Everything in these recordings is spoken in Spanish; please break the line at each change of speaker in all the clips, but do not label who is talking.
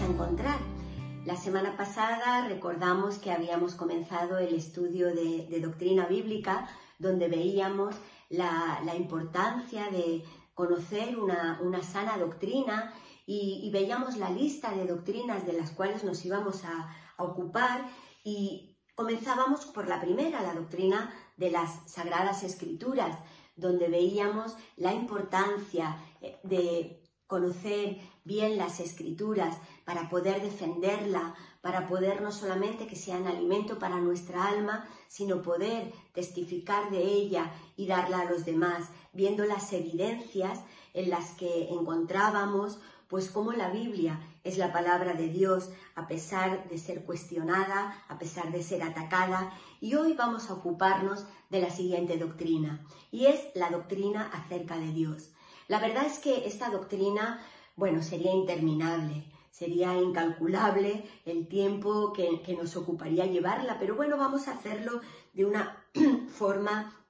a encontrar. La semana pasada recordamos que habíamos comenzado el estudio de doctrina bíblica, donde veíamos la importancia de conocer una sana doctrina y veíamos la lista de doctrinas de las cuales nos íbamos a ocupar, y comenzábamos por la primera, la doctrina de las Sagradas Escrituras, donde veíamos la importancia de conocer bien las Escrituras para poder defenderla, para poder no solamente que sean alimento para nuestra alma, sino poder testificar de ella y darla a los demás, viendo las evidencias en las que encontrábamos pues cómo la Biblia es la palabra de Dios, a pesar de ser cuestionada, a pesar de ser atacada. Y hoy vamos a ocuparnos de la siguiente doctrina, y es la doctrina acerca de Dios. La verdad es que esta doctrina, bueno, sería interminable, sería incalculable el tiempo que nos ocuparía llevarla, pero bueno, vamos a hacerlo de una forma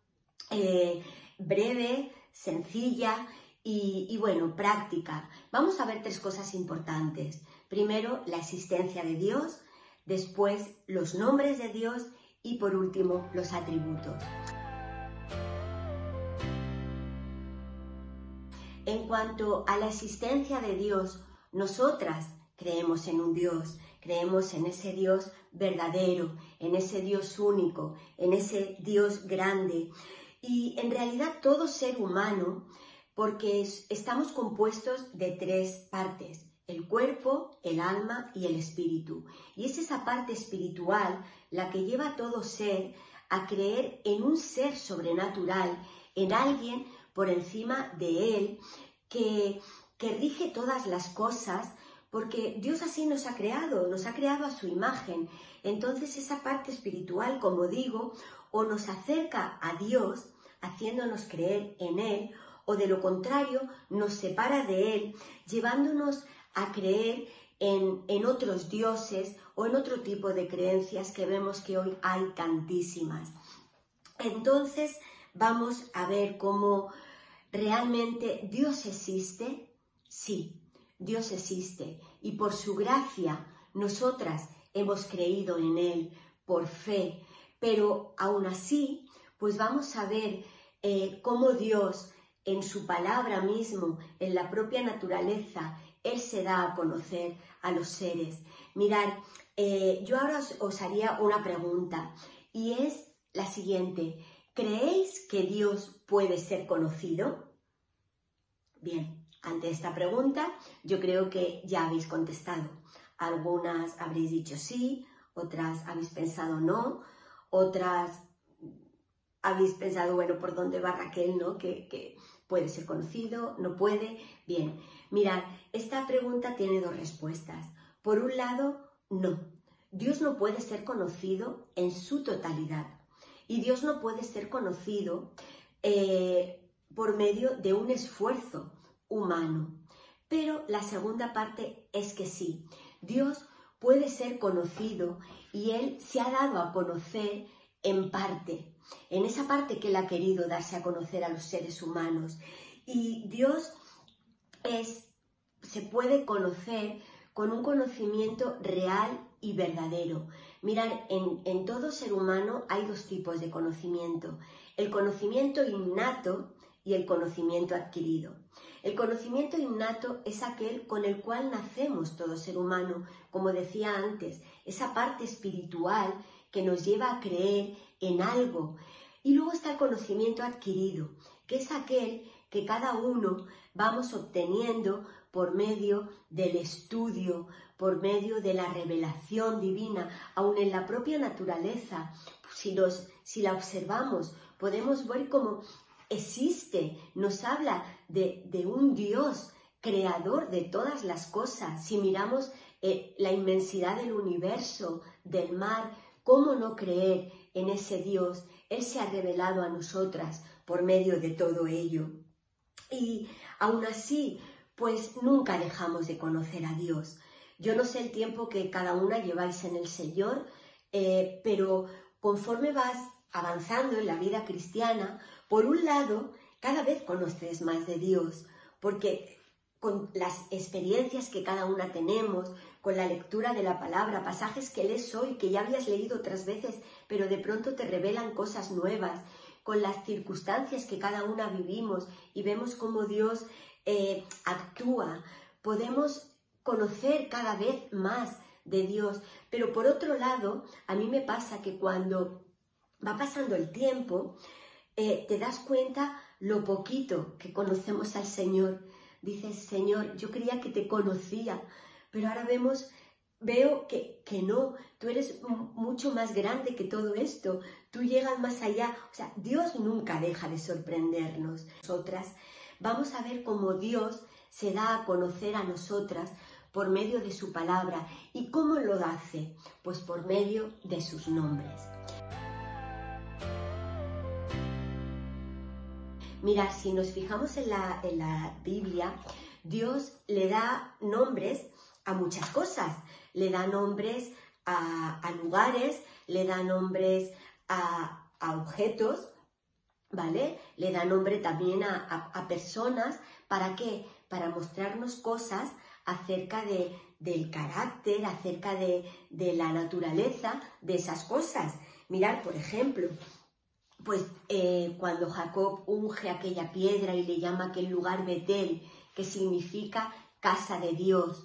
breve, sencilla y bueno, práctica. Vamos a ver tres cosas importantes. Primero, la existencia de Dios, después los nombres de Dios y por último, los atributos. En cuanto a la existencia de Dios, nosotras creemos en un Dios, creemos en ese Dios verdadero, en ese Dios único, en ese Dios grande. Y en realidad todo ser humano, porque estamos compuestos de tres partes: el cuerpo, el alma y el espíritu. Y es esa parte espiritual la que lleva a todo ser a creer en un ser sobrenatural, en alguien por encima de él, que rige todas las cosas, porque Dios así nos ha creado a su imagen. Entonces esa parte espiritual, como digo, o nos acerca a Dios, haciéndonos creer en Él, o de lo contrario, nos separa de Él, llevándonos a creer en otros dioses o en otro tipo de creencias que vemos que hoy hay tantísimas. Entonces vamos a ver cómo realmente Dios existe. Sí, Dios existe, y por su gracia nosotras hemos creído en Él por fe, pero aún así pues vamos a ver cómo Dios en su palabra mismo, en la propia naturaleza, Él se da a conocer a los seres. Mirad, yo ahora os haría una pregunta, y es la siguiente: ¿creéis que Dios puede ser conocido? Bien, ante esta pregunta yo creo que ya habéis contestado. Algunas habréis dicho sí, otras habéis pensado no, otras habéis pensado, bueno, ¿por dónde va Raquel, no? Que puede ser conocido, no puede. Bien, mirad, esta pregunta tiene dos respuestas. Por un lado, no. Dios no puede ser conocido en su totalidad. Y Dios no puede ser conocido por medio de un esfuerzo humano. Pero la segunda parte es que sí, Dios puede ser conocido, y Él se ha dado a conocer en parte, en esa parte que Él ha querido darse a conocer a los seres humanos. Y Dios se puede conocer con un conocimiento real y verdadero. Mirad, en todo ser humano hay dos tipos de conocimiento: el conocimiento innato y el conocimiento adquirido. El conocimiento innato es aquel con el cual nacemos todo ser humano, como decía antes, esa parte espiritual que nos lleva a creer en algo. Y luego está el conocimiento adquirido, que es aquel que cada uno vamos obteniendo por medio del estudio, por medio de la revelación divina. Aun en la propia naturaleza, si la observamos, podemos ver cómo existe, nos habla de un Dios creador de todas las cosas. Si miramos la inmensidad del universo, del mar, ¿cómo no creer en ese Dios? Él se ha revelado a nosotras por medio de todo ello. Y aún así, pues nunca dejamos de conocer a Dios. Yo no sé el tiempo que cada una lleváis en el Señor, pero conforme vas avanzando en la vida cristiana, por un lado, cada vez conoces más de Dios, porque con las experiencias que cada una tenemos, con la lectura de la palabra, pasajes que lees hoy, que ya habías leído otras veces, pero de pronto te revelan cosas nuevas, con las circunstancias que cada una vivimos y vemos cómo Dios actúa. Podemos conocer cada vez más de Dios, pero por otro lado, a mí me pasa que cuando va pasando el tiempo, te das cuenta lo poquito que conocemos al Señor. Dices, Señor, yo creía que te conocía, pero ahora veo que no, tú eres mucho más grande que todo esto, tú llegas más allá. O sea, Dios nunca deja de sorprendernos. Nosotras vamos a ver cómo Dios se da a conocer a nosotras por medio de su palabra. ¿Y cómo lo hace? Pues por medio de sus nombres. Mira, si nos fijamos en la Biblia, Dios le da nombres a muchas cosas. Le da nombres a lugares, le da nombres a objetos, ¿vale? Le da nombre también a personas. ¿Para qué? Para mostrarnos cosas acerca del carácter, acerca de la naturaleza de esas cosas. Mirad, por ejemplo, pues cuando Jacob unge aquella piedra y le llama aquel lugar Betel, que significa casa de Dios,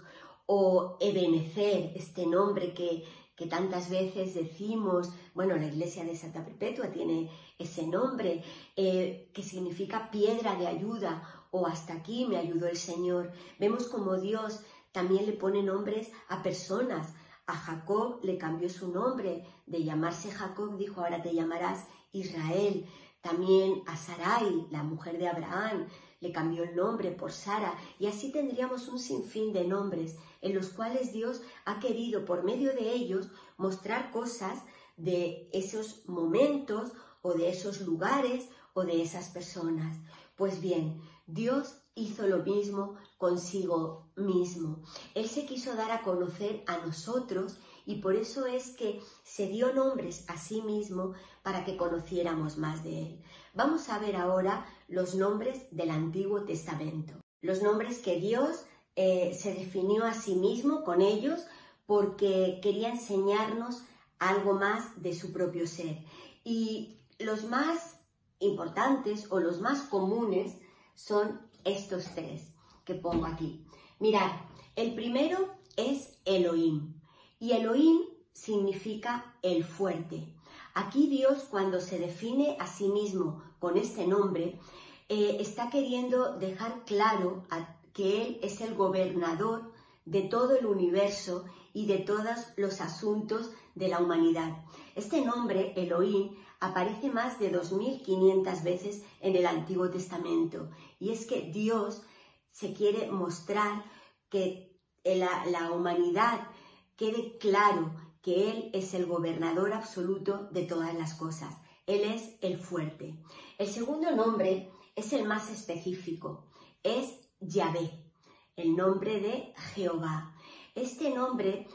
o Ebenezer, este nombre que tantas veces decimos, bueno, la iglesia de Santa Perpetua tiene ese nombre, que significa piedra de ayuda, o hasta aquí me ayudó el Señor. Vemos como Dios también le pone nombres a personas. A Jacob le cambió su nombre, de llamarse Jacob dijo, ahora te llamarás Israel. También a Sarai, la mujer de Abraham, le cambió el nombre por Sara, y así tendríamos un sinfín de nombres en los cuales Dios ha querido, por medio de ellos, mostrar cosas de esos momentos o de esos lugares o de esas personas. Pues bien, Dios hizo lo mismo consigo mismo. Él se quiso dar a conocer a nosotros y por eso es que se dio nombres a sí mismo para que conociéramos más de Él. Vamos a ver ahora los nombres del Antiguo Testamento. Los nombres que Dios se definió a sí mismo con ellos porque quería enseñarnos algo más de su propio ser. Y los más importantes o los más comunes son estos tres que pongo aquí. Mirad, el primero es Elohim. Y Elohim significa el fuerte. Aquí Dios, cuando se define a sí mismo con este nombre, está queriendo dejar claro que Él es el gobernador de todo el universo y de todos los asuntos de la humanidad. Este nombre, Elohim, aparece más de 2500 veces en el Antiguo Testamento. Y es que Dios se quiere mostrar que la humanidad quede claro que Él es el gobernador absoluto de todas las cosas. Él es el fuerte. El segundo nombre es el más específico, es Yahvé, el nombre de Jehová. Este nombre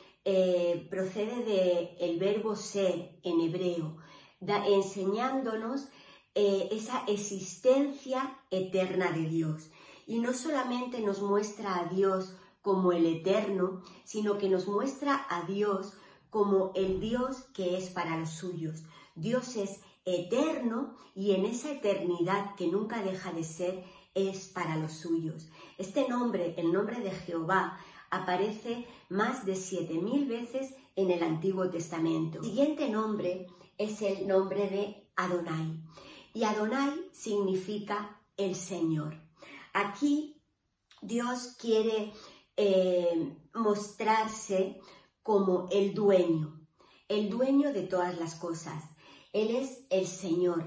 procede del verbo ser en hebreo, enseñándonos esa existencia eterna de Dios. Y no solamente nos muestra a Dios como el eterno, sino que nos muestra a Dios como el Dios que es para los suyos. Dios es eterno y en esa eternidad que nunca deja de ser, es para los suyos. Este nombre, el nombre de Jehová, aparece más de 7000 veces en el Antiguo Testamento. El siguiente nombre es el nombre de Adonai. Y Adonai significa el Señor. Aquí Dios quiere mostrarse como el dueño de todas las cosas. Él es el Señor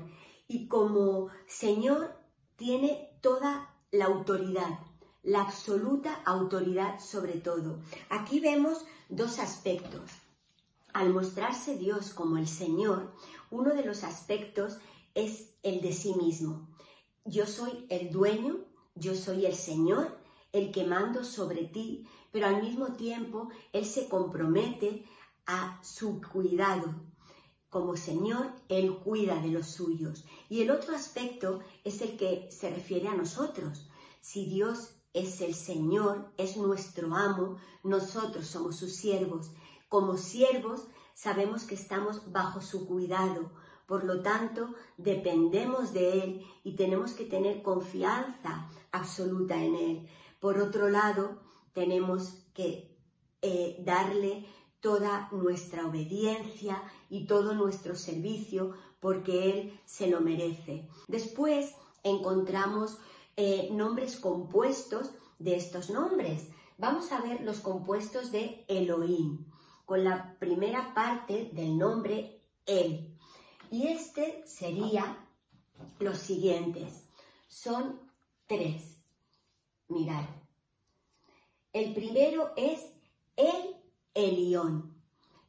y como Señor tiene toda la autoridad, la absoluta autoridad sobre todo. Aquí vemos dos aspectos. Al mostrarse Dios como el Señor, uno de los aspectos es el de sí mismo. Yo soy el dueño, yo soy el Señor, el que mando sobre ti, pero al mismo tiempo Él se compromete a su cuidado. Como Señor, Él cuida de los suyos. Y el otro aspecto es el que se refiere a nosotros. Si Dios es el Señor, es nuestro amo, nosotros somos sus siervos. Como siervos sabemos que estamos bajo su cuidado, por lo tanto dependemos de Él y tenemos que tener confianza absoluta en Él. Por otro lado, tenemos que darle toda nuestra obediencia y todo nuestro servicio porque Él se lo merece. Después encontramos nombres compuestos de estos nombres. Vamos a ver los compuestos de Elohim, con la primera parte del nombre El. Y este sería los siguientes. Son 3. Mirad. El primero es El Elión,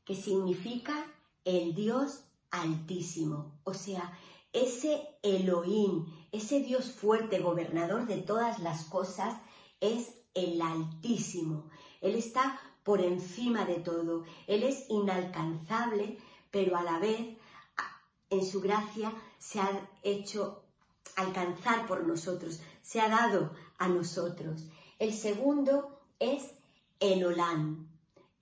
que significa el Dios Altísimo. O sea, ese Elohim, ese Dios fuerte, gobernador de todas las cosas, es el Altísimo. Él está por encima de todo. Él es inalcanzable, pero a la vez, en su gracia, se ha hecho alcanzar por nosotros, se ha dado a nosotros. El segundo es el Olam,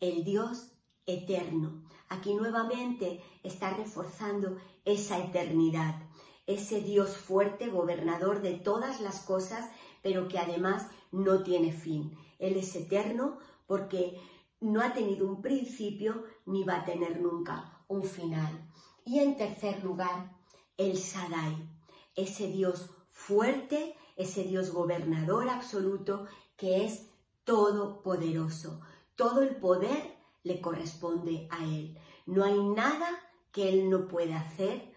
el Dios eterno. Aquí nuevamente está reforzando esa eternidad, ese Dios fuerte, gobernador de todas las cosas, pero que además no tiene fin. Él es eterno porque no ha tenido un principio ni va a tener nunca un final. Y en tercer lugar, el Shaddai, ese Dios fuerte, ese Dios gobernador absoluto que es todopoderoso. Todo el poder le corresponde a Él. No hay nada que Él no pueda hacer.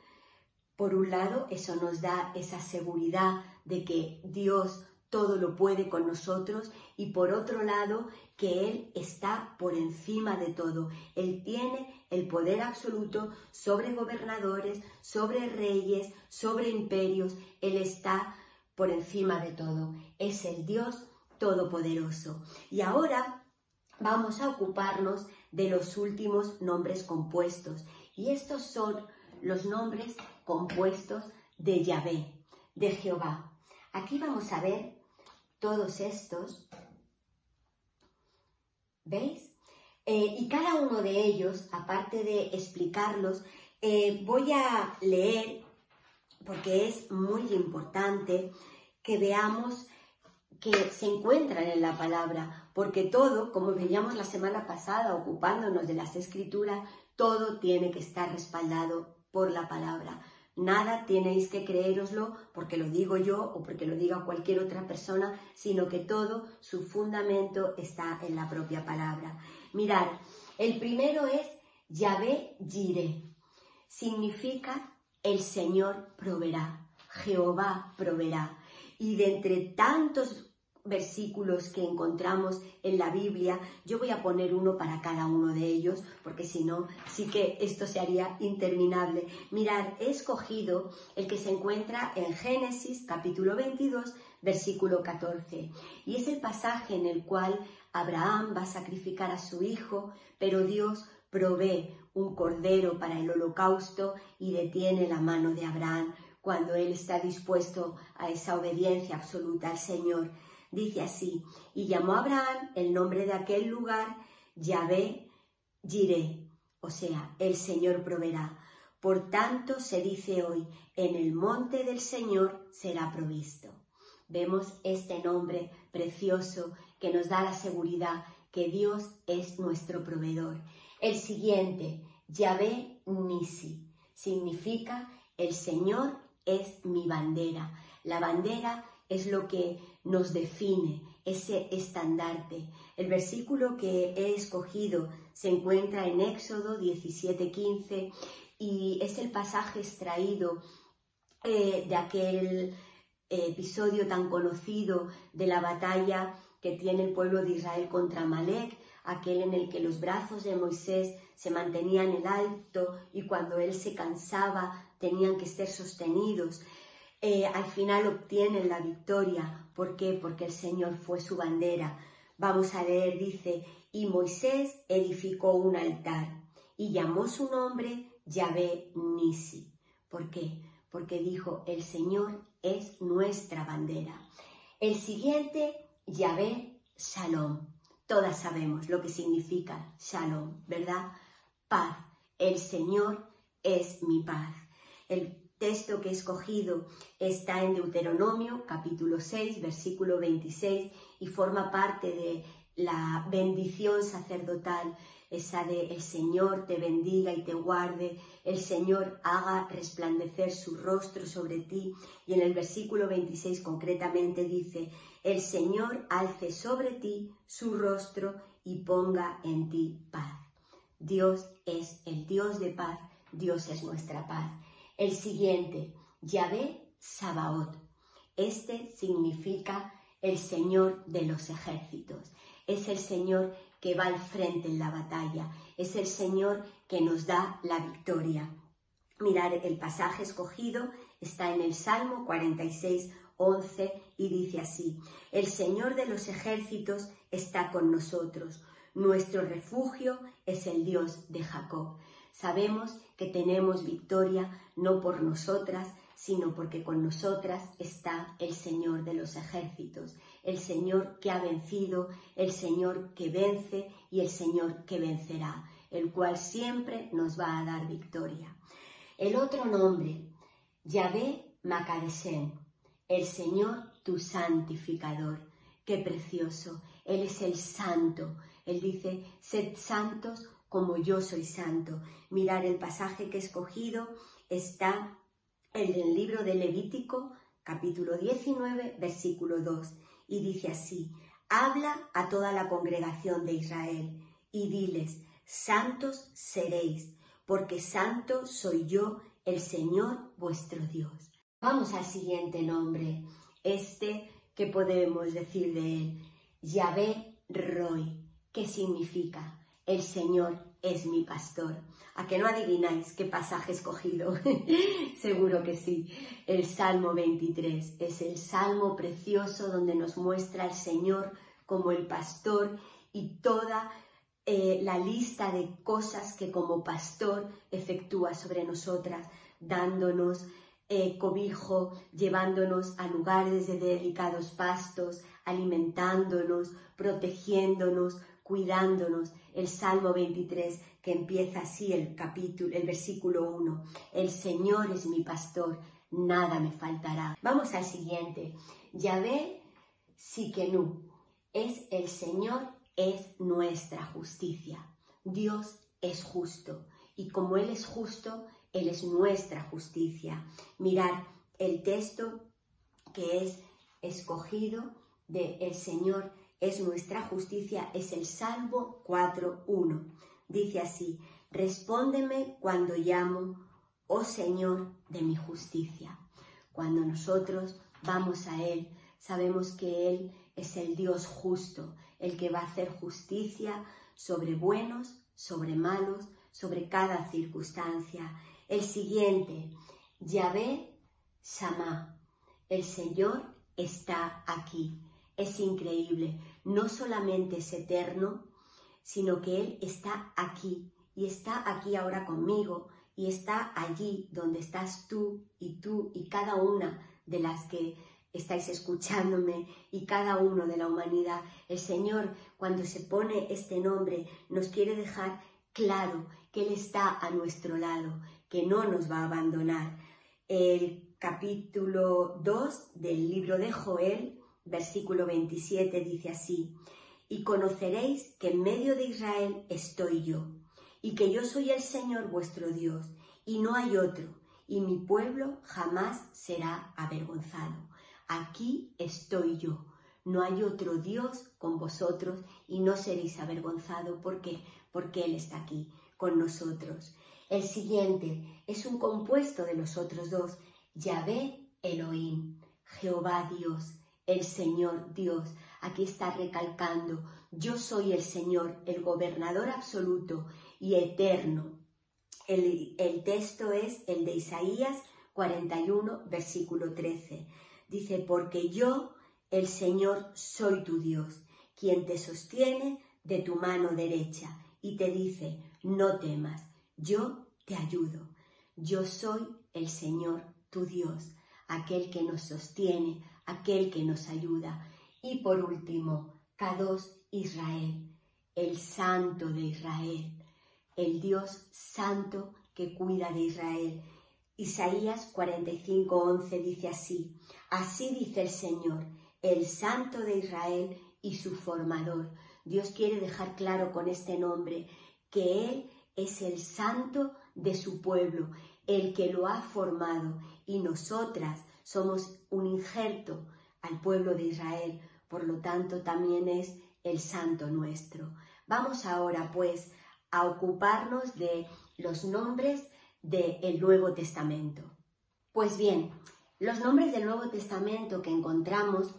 Por un lado, eso nos da esa seguridad de que Dios todo lo puede con nosotros, y por otro lado, que Él está por encima de todo. Él tiene el poder absoluto sobre gobernadores, sobre reyes, sobre imperios. Él está por encima de todo. Es el Dios todopoderoso. Y ahora vamos a ocuparnos de los últimos nombres compuestos. Y estos son los nombres compuestos de Yahvé, de Jehová. Aquí vamos a ver todos estos, ¿veis? Y cada uno de ellos, aparte de explicarlos, voy a leer, porque es muy importante que veamos que se encuentran en la palabra, porque todo, como veíamos la semana pasada ocupándonos de las Escrituras, todo tiene que estar respaldado por la palabra. Nada tenéis que creéroslo porque lo digo yo o porque lo diga cualquier otra persona, sino que todo su fundamento está en la propia palabra. Mirad, el primero es Yahvé Jireh. Significa el Señor proveerá, Jehová proveerá. Y de entre tantos versículos que encontramos en la Biblia, yo voy a poner uno para cada uno de ellos, porque si no, sí que esto se haría interminable. Mirad, he escogido el que se encuentra en Génesis, capítulo 22, versículo 14. Y es el pasaje en el cual Abraham va a sacrificar a su hijo, pero Dios provee un cordero para el holocausto y detiene la mano de Abraham cuando él está dispuesto a esa obediencia absoluta al Señor. Dice así: y llamó a Abraham el nombre de aquel lugar Yahvé Jireh, o sea, el Señor proveerá. Por tanto se dice hoy, en el monte del Señor será provisto. Vemos este nombre precioso que nos da la seguridad que Dios es nuestro proveedor. El siguiente, Yahvé Nisi, significa el Señor es mi bandera. La bandera es lo que nos define, ese estandarte. El versículo que he escogido se encuentra en Éxodo 17:15 y es el pasaje extraído de aquel episodio tan conocido de la batalla que tiene el pueblo de Israel contra Amalek, aquel en el que los brazos de Moisés se mantenían en alto y cuando él se cansaba tenían que ser sostenidos. Al final obtienen la victoria. ¿Por qué? Porque el Señor fue su bandera. Vamos a leer, dice: y Moisés edificó un altar y llamó su nombre Yahvé Nisi. ¿Por qué? Porque dijo: el Señor es nuestra bandera. El siguiente, Yahvé Shalom. Todas sabemos lo que significa Shalom, ¿verdad? Paz. El Señor es mi paz. El texto que he escogido está en Deuteronomio, capítulo 6, versículo 26, y forma parte de la bendición sacerdotal, esa de el Señor te bendiga y te guarde, el Señor haga resplandecer su rostro sobre ti. Y en el versículo 26 concretamente dice, el Señor alce sobre ti su rostro y ponga en ti paz. Dios es el Dios de paz, Dios es nuestra paz. El siguiente, Yahvé Sabaoth. Este significa el Señor de los ejércitos. Es el Señor que va al frente en la batalla. Es el Señor que nos da la victoria. Mirad, el pasaje escogido está en el Salmo 46, 11 y dice así: el Señor de los ejércitos está con nosotros. Nuestro refugio es el Dios de Jacob. Sabemos que tenemos victoria no por nosotras, sino porque con nosotras está el Señor de los ejércitos, el Señor que ha vencido, el Señor que vence y el Señor que vencerá, el cual siempre nos va a dar victoria. El otro nombre, Yahvé Makadeshem, el Señor tu santificador. Qué precioso, Él es el santo. Él dice, sed santos como yo soy santo. Mirad, el pasaje que he escogido está en el libro de Levítico, capítulo 19, versículo 2, y dice así: habla a toda la congregación de Israel y diles, santos seréis, porque santo soy yo, el Señor vuestro Dios. Vamos al siguiente nombre, ¿qué podemos decir de él? Yahvé Roi. ¿Qué significa? El Señor es mi pastor. ¿A que no adivináis qué pasaje he escogido? Seguro que sí. El Salmo 23 es el salmo precioso donde nos muestra al Señor como el pastor y toda la lista de cosas que como pastor efectúa sobre nosotras, dándonos cobijo, llevándonos a lugares de delicados pastos, alimentándonos, protegiéndonos, cuidándonos. El Salmo 23, que empieza así el versículo 1. El Señor es mi pastor, nada me faltará. Vamos al siguiente. Yahvé Sikenu. Es el Señor, es nuestra justicia. Dios es justo. Y como Él es justo, Él es nuestra justicia. Mirad, el texto que es escogido de el Señor es nuestra justicia, es el Salmo 4:1. Dice así: respóndeme cuando llamo, oh Señor de mi justicia. Cuando nosotros vamos a Él, sabemos que Él es el Dios justo, el que va a hacer justicia sobre buenos, sobre malos, sobre cada circunstancia. El siguiente, Yahvé Shammah. El Señor está aquí. Es increíble, no solamente es eterno, sino que Él está aquí y está aquí ahora conmigo y está allí donde estás tú y cada una de las que estáis escuchándome y cada uno de la humanidad. El Señor, cuando se pone este nombre, nos quiere dejar claro que Él está a nuestro lado, que no nos va a abandonar. El capítulo 2 del libro de Joel, versículo 27 dice así: y conoceréis que en medio de Israel estoy yo, y que yo soy el Señor vuestro Dios, y no hay otro, y mi pueblo jamás será avergonzado. Aquí estoy yo, no hay otro Dios con vosotros, y no seréis avergonzados. ¿Por qué? Porque Él está aquí con nosotros. El siguiente es un compuesto de los otros dos: Yahvé Elohim, Jehová Dios, el Señor Dios. Aquí está recalcando: yo soy el Señor, el gobernador absoluto y eterno. El texto es el de Isaías 41, versículo 13. Dice: porque yo, el Señor, soy tu Dios, quien te sostiene de tu mano derecha y te dice: no temas, yo te ayudo. Yo soy el Señor, tu Dios, aquel que nos sostiene, aquel que nos ayuda. Y por último, Kadosh Israel, el Santo de Israel, el Dios santo que cuida de Israel. Isaías 45:11 dice así: así dice el Señor, el Santo de Israel y su formador. Dios quiere dejar claro con este nombre que Él es el santo de su pueblo, el que lo ha formado, y nosotras somos un injerto al pueblo de Israel, por lo tanto también es el santo nuestro. Vamos ahora pues a ocuparnos de los nombres del Nuevo Testamento. Pues bien, los nombres del Nuevo Testamento que encontramos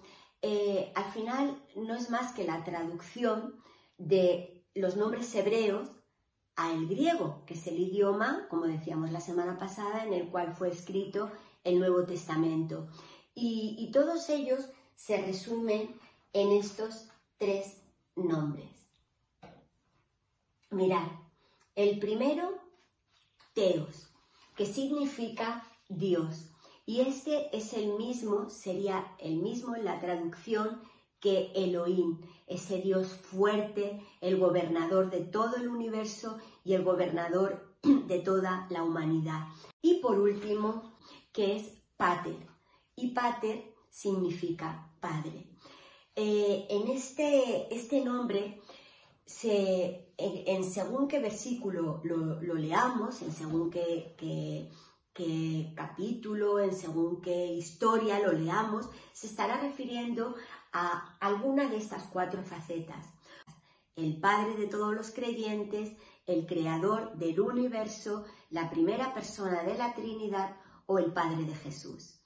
al final no es más que la traducción de los nombres hebreos al griego, que es el idioma, como decíamos la semana pasada, en el cual fue escrito el Nuevo Testamento. Y todos ellos se resumen en estos 3 nombres. Mirad, el primero, Theos, que significa Dios. Y este es el mismo, sería el mismo en la traducción que Elohim, ese Dios fuerte, el gobernador de todo el universo y el gobernador de toda la humanidad. Y por último, que es Pater, y Pater significa Padre. En este nombre, en según qué versículo lo leamos, en según qué capítulo, en según qué historia lo leamos, se estará refiriendo a alguna de estas 4 facetas. El Padre de todos los creyentes, el Creador del universo, la primera persona de la Trinidad o el Padre de Jesús.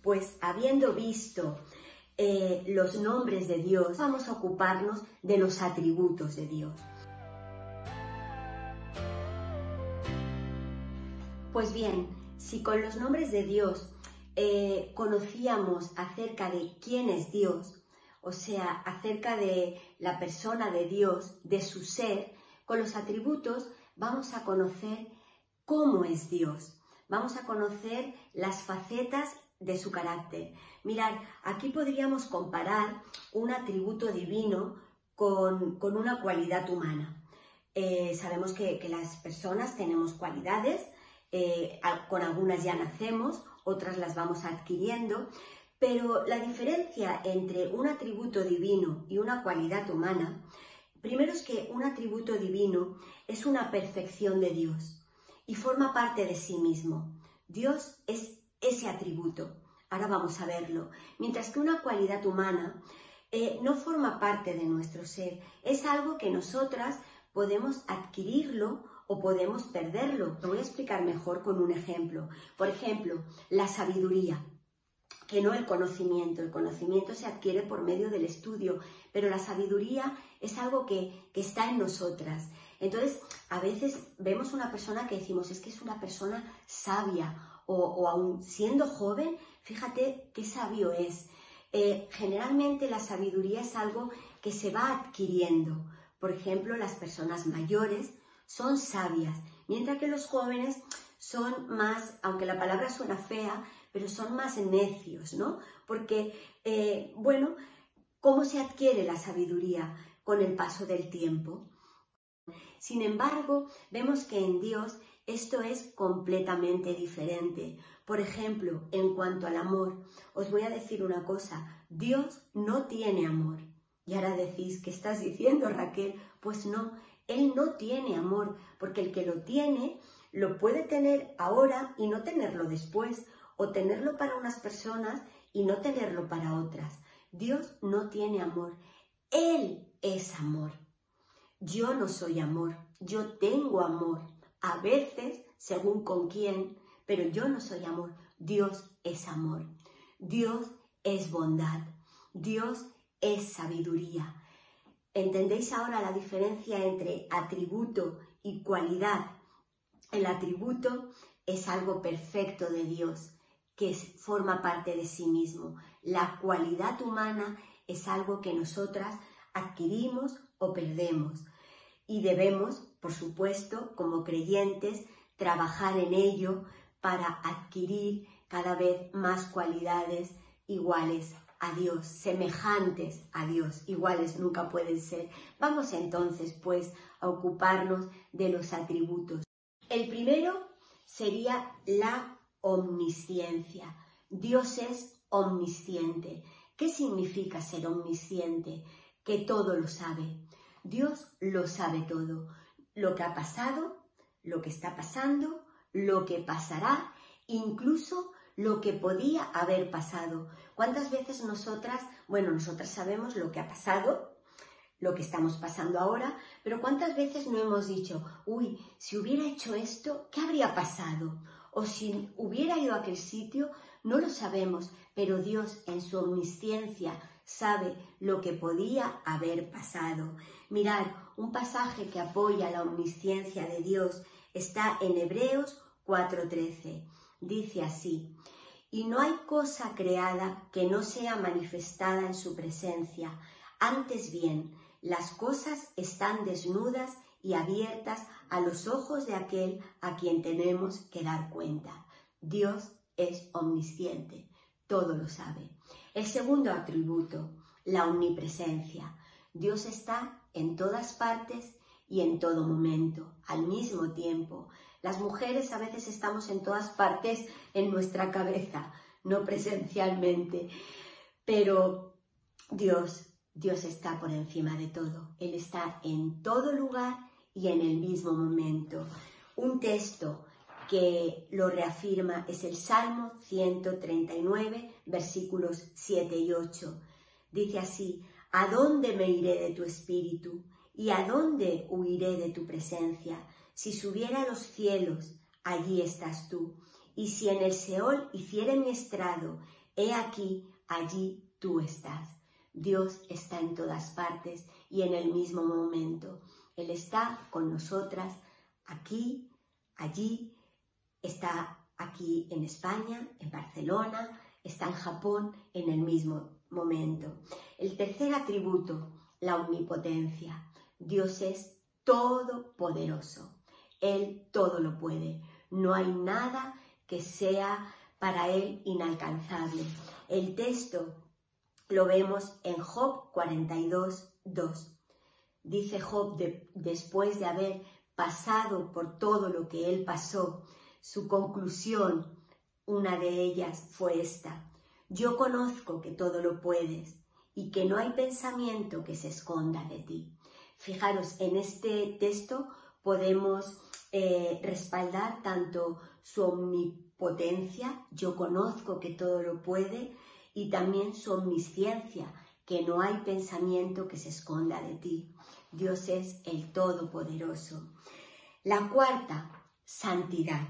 Pues habiendo visto los nombres de Dios, vamos a ocuparnos de los atributos de Dios. Pues bien, si con los nombres de Dios conocíamos acerca de quién es Dios, o sea, acerca de la persona de Dios, de su ser, con los atributos vamos a conocer cómo es Dios. Vamos a conocer las facetas de su carácter. Mirad, aquí podríamos comparar un atributo divino con una cualidad humana. Sabemos que las personas tenemos cualidades, con algunas ya nacemos, otras las vamos adquiriendo, pero la diferencia entre un atributo divino y una cualidad humana, primero es que un atributo divino es una perfección de Dios y forma parte de sí mismo. Dios es ese atributo. Ahora vamos a verlo. Mientras que una cualidad humana no forma parte de nuestro ser. Es algo que nosotras podemos adquirirlo o podemos perderlo. Lo voy a explicar mejor con un ejemplo. Por ejemplo, la sabiduría, que no el conocimiento. El conocimiento se adquiere por medio del estudio, pero la sabiduría es algo que está en nosotras. Entonces, a veces vemos una persona que decimos, es que es una persona sabia, o aún siendo joven, fíjate qué sabio es. Generalmente la sabiduría es algo que se va adquiriendo. Por ejemplo, las personas mayores son sabias, mientras que los jóvenes son más, aunque la palabra suena fea, pero son más necios, ¿no? Porque, bueno, ¿cómo se adquiere la sabiduría? Con el paso del tiempo. Sin embargo, vemos que en Dios esto es completamente diferente. Por ejemplo, en cuanto al amor, os voy a decir una cosa, Dios no tiene amor. Y ahora decís, ¿qué estás diciendo, Raquel? Pues no, Él no tiene amor, porque el que lo tiene, lo puede tener ahora y no tenerlo después, o tenerlo para unas personas y no tenerlo para otras. Dios no tiene amor, Él es amor. Yo no soy amor, yo tengo amor, a veces según con quién, pero yo no soy amor, Dios es amor, Dios es bondad, Dios es sabiduría. ¿Entendéis ahora la diferencia entre atributo y cualidad? El atributo es algo perfecto de Dios, que forma parte de sí mismo. La cualidad humana es algo que nosotras adquirimos o perdemos. Y debemos, por supuesto, como creyentes, trabajar en ello para adquirir cada vez más cualidades iguales a Dios, semejantes a Dios, iguales nunca pueden ser. Vamos entonces, pues, a ocuparnos de los atributos. El primero sería la omnisciencia. Dios es omnisciente. ¿Qué significa ser omnisciente? Que todo lo sabe. Dios lo sabe todo. Lo que ha pasado, lo que está pasando, lo que pasará, incluso lo que podía haber pasado. ¿Cuántas veces nosotras sabemos lo que ha pasado, lo que estamos pasando ahora, pero cuántas veces no hemos dicho, uy, si hubiera hecho esto, ¿qué habría pasado? O si hubiera ido a aquel sitio, no lo sabemos, pero Dios en su omnisciencia sabe lo que podía haber pasado. Mirad, un pasaje que apoya la omnisciencia de Dios está en Hebreos 4:13. Dice así: y no hay cosa creada que no sea manifestada en su presencia. Antes bien, las cosas están desnudas y abiertas a los ojos de aquel a quien tenemos que dar cuenta. Dios es omnisciente, todo lo sabe. El segundo atributo, la omnipresencia. Dios está en todas partes y en todo momento, al mismo tiempo. Las mujeres a veces estamos en todas partes en nuestra cabeza, no presencialmente, pero Dios está por encima de todo. Él está en todo lugar y en el mismo momento. Un texto que lo reafirma es el Salmo 139, versículos 7 y 8. Dice así: ¿a dónde me iré de tu espíritu? ¿Y a dónde huiré de tu presencia? Si subiera a los cielos, allí estás tú. Y si en el Seol hiciere mi estrado, he aquí, allí tú estás. Dios está en todas partes y en el mismo momento. Él está con nosotras aquí, allí, está aquí en España, en Barcelona, está en Japón en el mismo momento. El tercer atributo, la omnipotencia. Dios es todopoderoso. Él todo lo puede. No hay nada que sea para Él inalcanzable. El texto lo vemos en Job 42:2. Dice Job, después de haber pasado por todo lo que él pasó, su conclusión, una de ellas fue esta: yo conozco que todo lo puedes y que no hay pensamiento que se esconda de ti. Fijaros, en este texto podemos respaldar tanto su omnipotencia, yo conozco que todo lo puede, y también su omnisciencia, que no hay pensamiento que se esconda de ti. Dios es el Todopoderoso. La cuarta, santidad.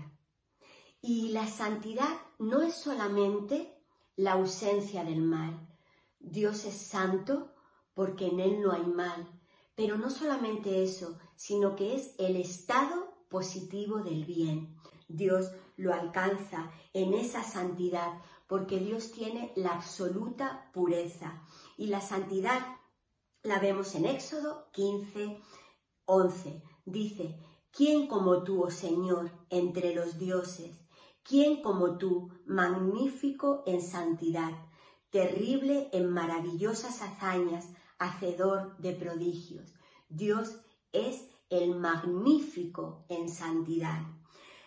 Y la santidad no es solamente la ausencia del mal. Dios es santo porque en Él no hay mal. Pero no solamente eso, sino que es el estado positivo del bien. Dios lo alcanza en esa santidad porque Dios tiene la absoluta pureza. Y la santidad la vemos en Éxodo 15:11. Dice: ¿quién como tú, oh Señor, entre los dioses? ¿Quién como tú, magnífico en santidad, terrible en maravillosas hazañas, hacedor de prodigios? Dios es el magnífico en santidad.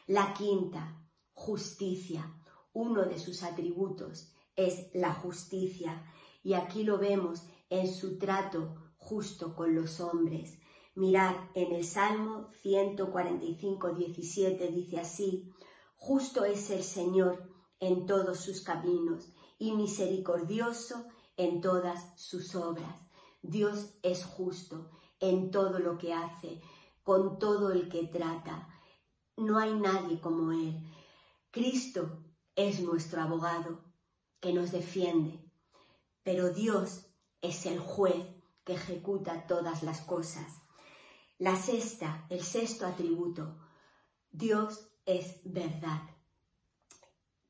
La quinta, justicia. Uno de sus atributos es la justicia, y aquí lo vemos en su trato justo con los hombres. Mirad, en el Salmo 145:17 dice así: justo es el Señor en todos sus caminos y misericordioso en todas sus obras. Dios es justo en todo lo que hace, con todo el que trata. No hay nadie como Él. Cristo es nuestro abogado que nos defiende, pero Dios es el juez que ejecuta todas las cosas. El sexto atributo, Dios es verdad.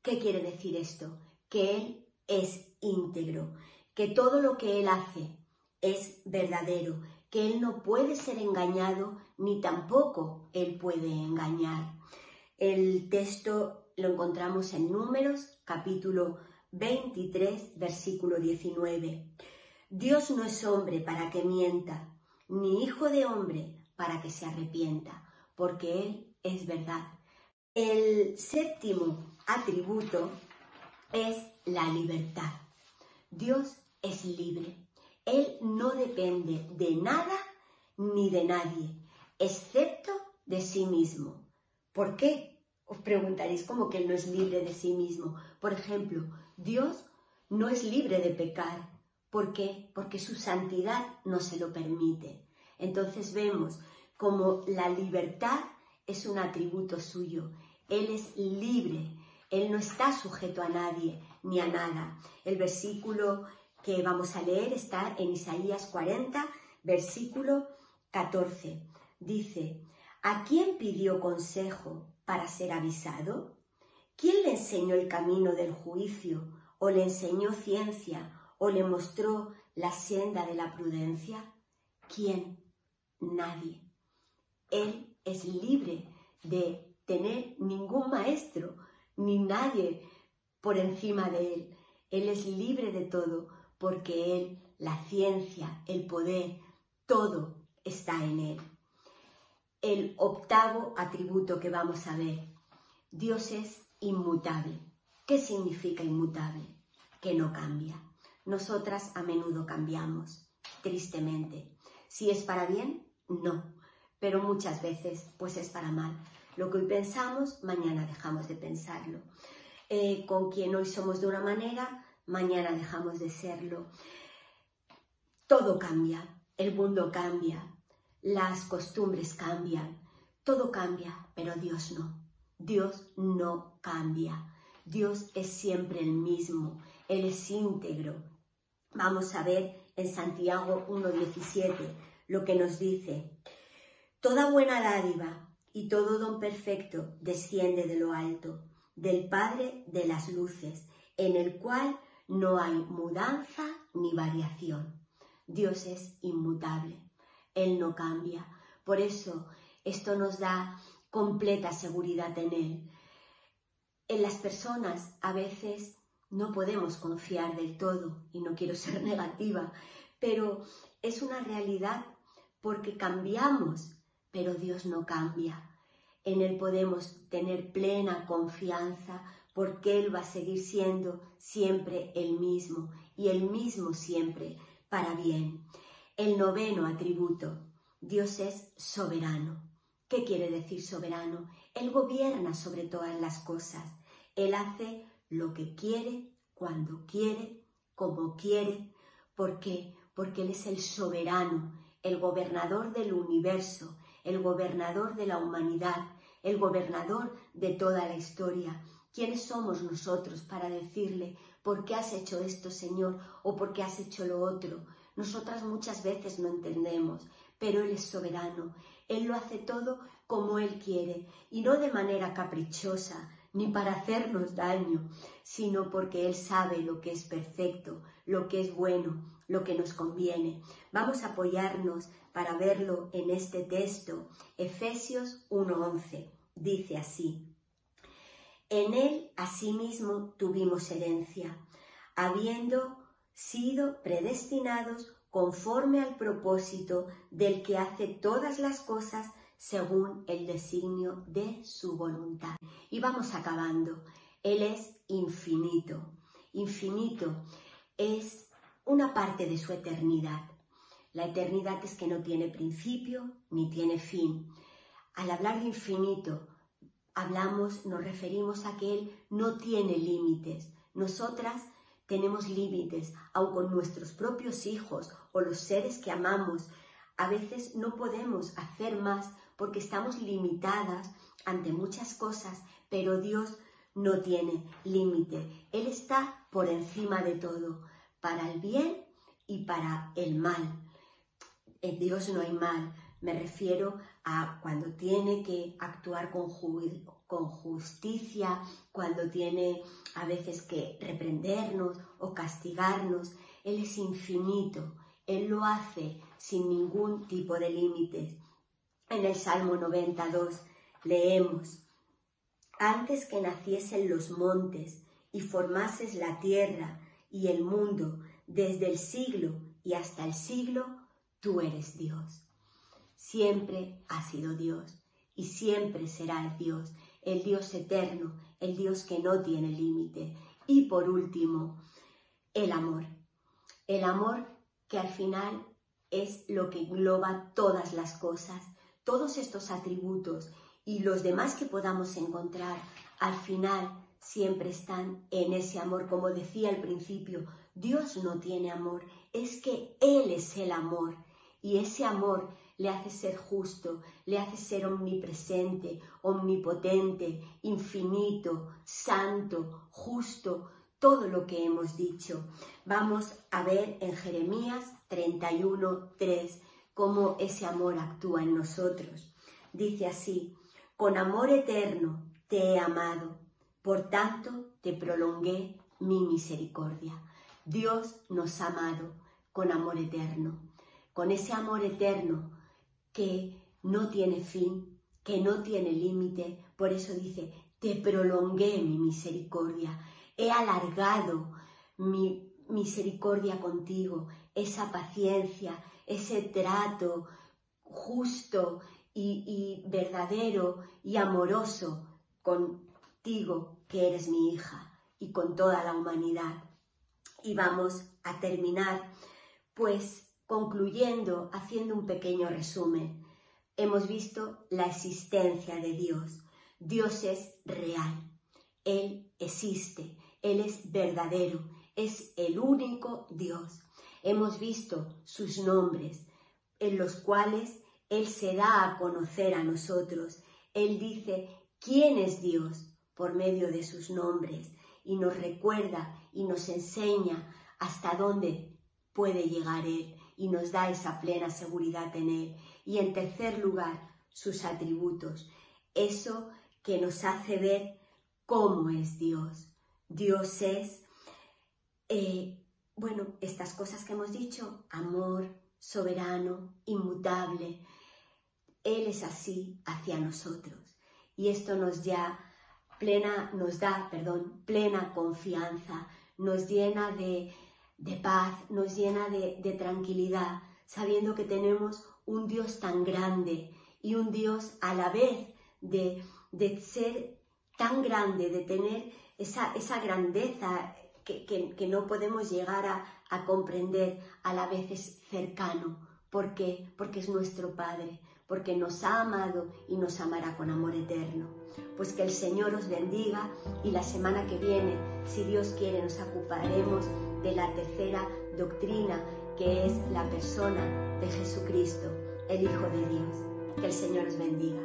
¿Qué quiere decir esto? Que Él es íntegro, que todo lo que Él hace es verdadero, que Él no puede ser engañado ni tampoco Él puede engañar. El texto lo encontramos en Números, capítulo 23, versículo 19. Dios no es hombre para que mienta, ni hijo de hombre para que se arrepienta, porque Él es verdad. El séptimo atributo es la libertad. Dios es libre. Él no depende de nada ni de nadie, excepto de sí mismo. ¿Por qué? Os preguntaréis, ¿cómo que Él no es libre de sí mismo? Por ejemplo, Dios no es libre de pecar. ¿Por qué? Porque su santidad no se lo permite. Entonces vemos como la libertad es un atributo suyo. Él es libre. Él no está sujeto a nadie ni a nada. El versículo que vamos a leer está en Isaías 40, versículo 14. Dice: ¿a quién pidió consejo para ser avisado? ¿Quién le enseñó el camino del juicio, o le enseñó ciencia, o le mostró la senda de la prudencia? ¿Quién? Nadie. Él es libre de tener ningún maestro, ni nadie por encima de Él. Él es libre de todo, porque Él, la ciencia, el poder, todo está en Él. El octavo atributo que vamos a ver, Dios es inmutable. ¿Qué significa inmutable? Que no cambia. Nosotras a menudo cambiamos, tristemente. Si es para bien, no, pero muchas veces pues es para mal. Lo que hoy pensamos, mañana dejamos de pensarlo. Con quien hoy somos de una manera, mañana dejamos de serlo. Todo cambia, el mundo cambia, las costumbres cambian, todo cambia, pero Dios no. Dios no cambia. Dios es siempre el mismo, Él es íntegro. Vamos a ver en Santiago 1:17 lo que nos dice: toda buena dádiva y todo don perfecto desciende de lo alto, del Padre de las luces, en el cual no hay mudanza ni variación. Dios es inmutable, Él no cambia. Por eso esto nos da completa seguridad en Él. En las personas a veces no podemos confiar del todo, y no quiero ser negativa, pero es una realidad porque cambiamos, pero Dios no cambia. En Él podemos tener plena confianza porque Él va a seguir siendo siempre el mismo y el mismo siempre para bien. El noveno atributo, Dios es soberano. ¿Qué quiere decir soberano? Él gobierna sobre todas las cosas. Él hace lo que quiere, cuando quiere, como quiere. ¿Por qué? Porque Él es el soberano, el gobernador del universo, el gobernador de la humanidad, el gobernador de toda la historia. ¿Quiénes somos nosotros para decirle por qué has hecho esto, Señor, o por qué has hecho lo otro? Nosotras muchas veces no entendemos, pero Él es soberano. Él lo hace todo como Él quiere, y no de manera caprichosa, ni para hacernos daño, sino porque Él sabe lo que es perfecto, lo que es bueno, lo que nos conviene. Vamos a apoyarnos para verlo en este texto, Efesios 1:11. Dice así: en Él asimismo tuvimos herencia, habiendo sido predestinados conforme al propósito del que hace todas las cosas según el designio de su voluntad. Y vamos acabando. Él es infinito. Infinito es una parte de su eternidad. La eternidad es que no tiene principio ni tiene fin. Al hablar de infinito, nos referimos a que Él no tiene límites. Nosotras tenemos límites, aun con nuestros propios hijos o los seres que amamos. A veces no podemos hacer más porque estamos limitadas ante muchas cosas, pero Dios no tiene límite. Él está por encima de todo, para el bien y para el mal. en Dios no hay mal. Me refiero a cuando tiene que actuar con justicia, cuando tiene a veces que reprendernos o castigarnos. Él es infinito, Él lo hace sin ningún tipo de límites. En el Salmo 92 leemos: antes que naciesen los montes y formases la tierra y el mundo, desde el siglo y hasta el siglo, tú eres Dios. Siempre ha sido Dios y siempre será el Dios eterno, el Dios que no tiene límite. Y por último, el amor que al final es lo que engloba todas las cosas, todos estos atributos y los demás que podamos encontrar, al final siempre están en ese amor. Como decía al principio, Dios no tiene amor, es que Él es el amor, y ese amor le hace ser justo, le hace ser omnipresente, omnipotente, infinito, santo, justo, todo lo que hemos dicho. Vamos a ver en Jeremías 31:3 cómo ese amor actúa en nosotros. Dice así: con amor eterno te he amado, por tanto te prolongué mi misericordia. Dios nos ha amado con amor eterno, con ese amor eterno que no tiene fin, que no tiene límite. Por eso dice: te prolongué mi misericordia, he alargado mi misericordia contigo, esa paciencia, ese trato justo y verdadero y amoroso contigo, que eres mi hija, y con toda la humanidad. Y vamos a terminar pues concluyendo, haciendo un pequeño resumen. Hemos visto la existencia de Dios. Dios es real, Él existe, Él es verdadero, es el único Dios. Hemos visto sus nombres, en los cuales Él se da a conocer a nosotros. Él dice quién es Dios por medio de sus nombres y nos recuerda y nos enseña hasta dónde puede llegar Él y nos da esa plena seguridad en Él. Y en tercer lugar, sus atributos, eso que nos hace ver cómo es Dios. Dios es, estas cosas que hemos dicho: amor, soberano, inmutable. Él es así hacia nosotros. Y esto nos da plena confianza, nos llena de paz, nos llena de tranquilidad, sabiendo que tenemos un Dios tan grande y un Dios a la vez de ser tan grande, de tener esa grandeza que no podemos llegar a comprender, a la vez es cercano. ¿Por qué? Porque es nuestro Padre, porque nos ha amado y nos amará con amor eterno. Pues que el Señor os bendiga, y la semana que viene, si Dios quiere, nos ocuparemos de la tercera doctrina, que es la persona de Jesucristo, el Hijo de Dios. Que el Señor os bendiga.